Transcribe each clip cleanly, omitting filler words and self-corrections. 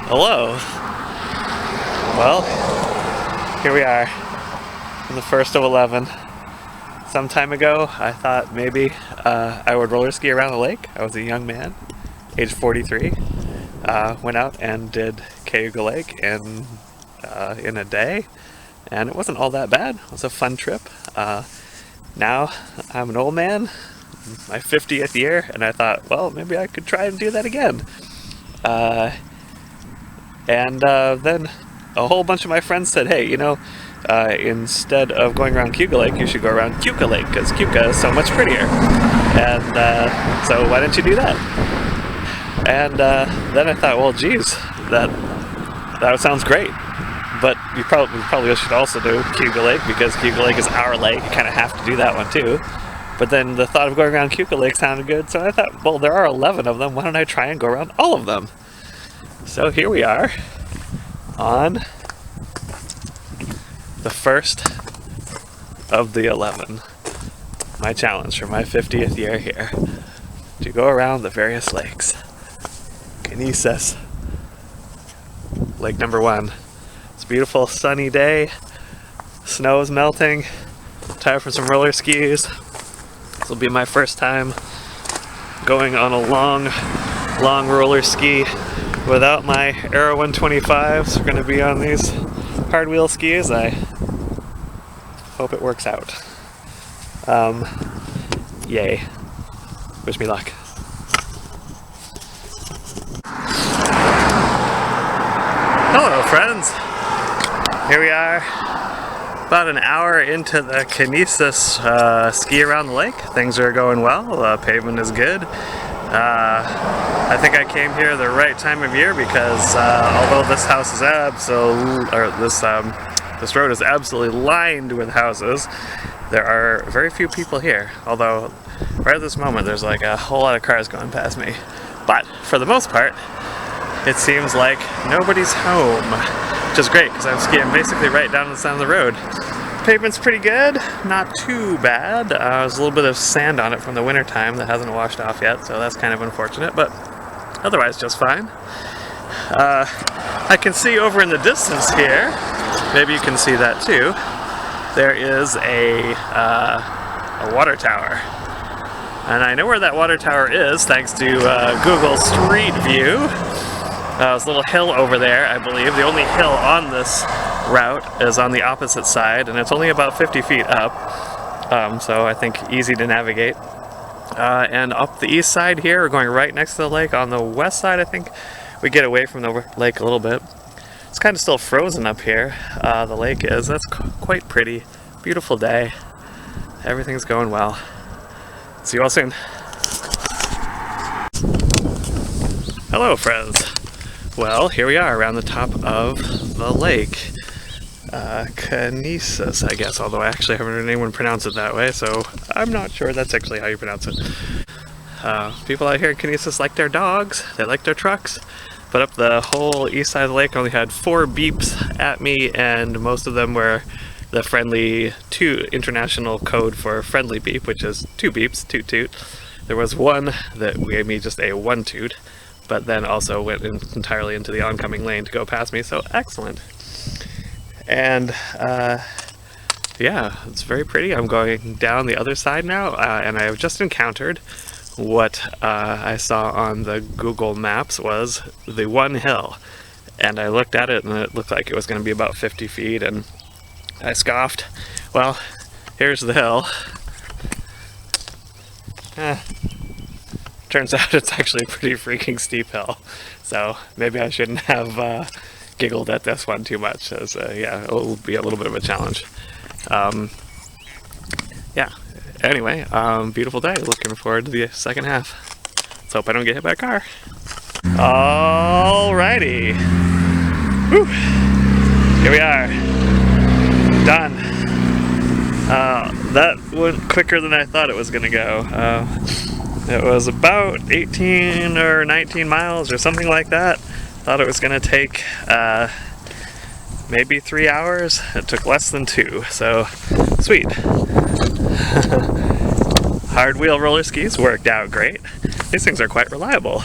Hello. Well, here we are, the first of 11. Some time ago, I thought maybe I would roller ski around the lake. I was a young man, age 43. Went out and did Cayuga Lake in a day, and it wasn't all that bad. It was a fun trip. Now I'm an old man, my 50th year, and I thought, well, maybe I could try and do that again. And then a whole bunch of my friends said, hey, you know, instead of going around Cayuga Lake, you should go around Keuka Lake, because Keuka is so much prettier. And so why don't you do that? And then I thought, well, geez, that sounds great. But we probably should also do Cayuga Lake, because Cayuga Lake is our lake. You kind of have to do that one too. But then the thought of going around Cayuga Lake sounded good, so I thought, well, there are 11 of them. Why don't I try and go around all of them? So here we are on the first of the 11. My challenge for my 50th year here, to go around the various lakes. Conesus, lake number 1. It's a beautiful sunny day. Snow is melting. Time for some roller skis. This will be my first time going on a long roller ski without my Aero 125s. We're going to be on these hard wheel skis. I hope it works out. Yay. Wish me luck. Hello, friends. Here we are, about an hour into the Conesus ski around the lake. Things are going well. Pavement is good. I think I came here the right time of year, because although this house is this road is absolutely lined with houses, there are very few people here. Although right at this moment there's like a whole lot of cars going past me. But for the most part, it seems like nobody's home, which is great because I'm skiing basically right down the side of the road. Pavement's pretty good, not too bad. There's a little bit of sand on it from the winter time that hasn't washed off yet, so that's kind of unfortunate, but otherwise just fine. I can see over in the distance here, maybe you can see that too, there is a water tower. And I know where that water tower is thanks to Google Street View. There's a little hill over there, I believe. The only hill on this route is on the opposite side, and it's only about 50 feet up, so I think easy to navigate. And up the east side here, we're going right next to the lake. On the west side, I think we get away from the lake a little bit. It's kind of still frozen up here, the lake is. That's quite pretty. Beautiful day. Everything's going well. See you all soon. Hello, friends. Well, here we are around the top of the lake. Conesus, I guess, although I actually haven't heard anyone pronounce it that way, so I'm not sure that's actually how you pronounce it. People out here in Conesus like their dogs, they like their trucks, but up the whole east side of the lake I only had 4 beeps at me, and most of them were the friendly international code for friendly beep, which is 2 beeps, toot toot. There was one that gave me just a 1 toot, but then also went entirely into the oncoming lane to go past me, so excellent. And yeah, it's very pretty. I'm going down the other side now, and I have just encountered what I saw on the Google Maps was the one hill. And I looked at it and it looked like it was going to be about 50 feet, and I scoffed. Well, here's the hill. Turns out it's actually a pretty freaking steep hill, so maybe I shouldn't have giggled at this one too much, as yeah, it'll be a little bit of a challenge. Yeah, anyway, beautiful day, looking forward to the second half. Let's hope I don't get hit by a car. Alrighty, whew. Here we are, done. That went quicker than I thought it was gonna go. It was about 18 or 19 miles or something like that. Thought it was going to take maybe 3 hours. It took less than 2, so sweet. Hard wheel roller skis worked out great. These things are quite reliable.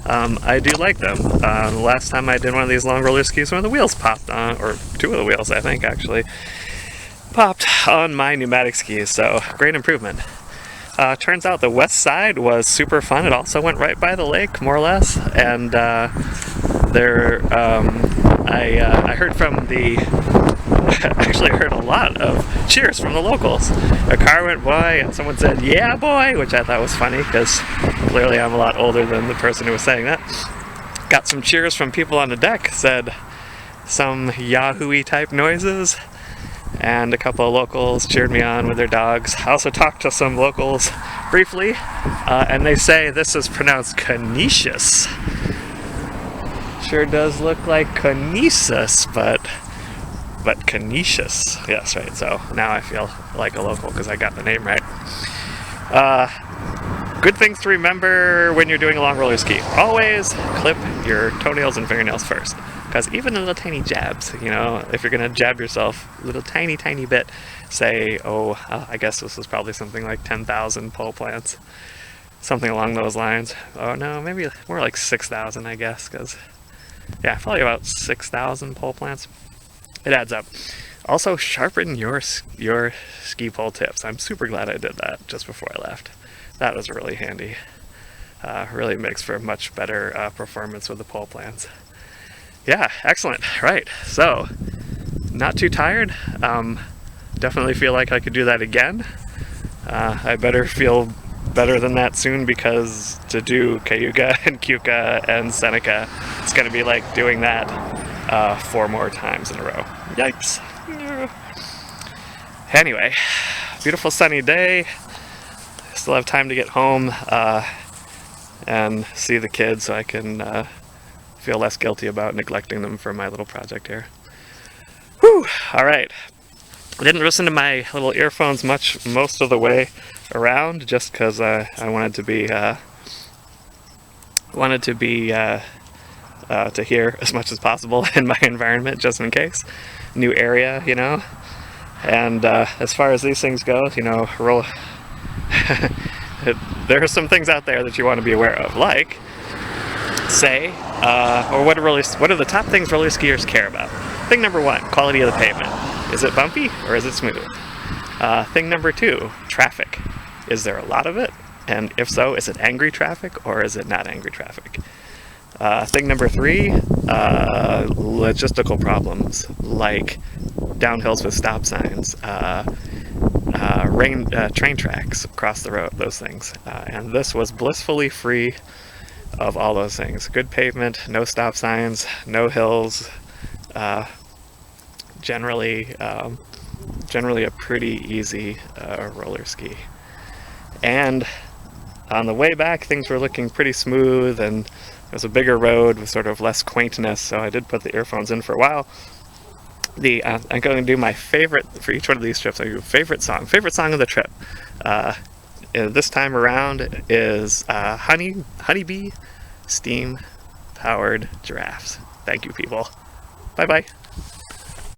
I do like them. The last time I did one of these long roller skis, one of the wheels popped on, or two of the wheels I think actually, popped on my pneumatic skis, so great improvement. Turns out the west side was super fun. It also went right by the lake, more or less, and I heard from the actually heard a lot of cheers from the locals. A car went by and someone said, "Yeah, boy," which I thought was funny because clearly I'm a lot older than the person who was saying that. Got some cheers from people on the deck, said some Yahoo-y type noises, and a couple of locals cheered me on with their dogs. I also talked to some locals briefly, and they say this is pronounced Conesus. Sure does look like Conesus, but Conesus. Yes, right. So now I feel like a local because I got the name right. Good things to remember when you're doing a long roller ski. Always clip your toenails and fingernails first. Because even little tiny jabs, you know, if you're going to jab yourself a little tiny bit, say, I guess this was probably something like 10,000 pole plants. Something along those lines. Oh no, maybe more like 6,000, I guess, because, yeah, probably about 6,000 pole plants. It adds up. Also, sharpen your ski pole tips. I'm super glad I did that just before I left. That was really handy. Really makes for a much better performance with the pole plants. Yeah, excellent. Right, so not too tired. Definitely feel like I could do that again. I better feel better than that soon, because to do Cayuga and Keuka and Seneca, it's going to be like doing that 4 more times in a row. Yikes. Anyway, beautiful sunny day. Still have time to get home and see the kids so I can feel less guilty about neglecting them for my little project here. Whew! Alright. I didn't listen to my little earphones most of the way around, just because I wanted to hear as much as possible in my environment, just in case. New area, you know. And as far as these things go, you know, there are some things out there that you want to be aware of, like, say, or what are the top things roller skiers care about? Thing number 1, quality of the pavement. Is it bumpy or is it smooth? Thing number 2, traffic. Is there a lot of it? And if so, is it angry traffic or is it not angry traffic? Thing number 3, logistical problems, like downhills with stop signs, train tracks across the road, those things. And this was blissfully free of all those things. Good pavement, no stop signs, no hills, generally a pretty easy roller ski. And on the way back, things were looking pretty smooth, and it was a bigger road with sort of less quaintness, so I did put the earphones in for a while. I'm going to do my favorite for each one of these trips. I do favorite song of the trip. This time around is Honeybee Steam Powered Giraffes. Thank you, people. Bye bye.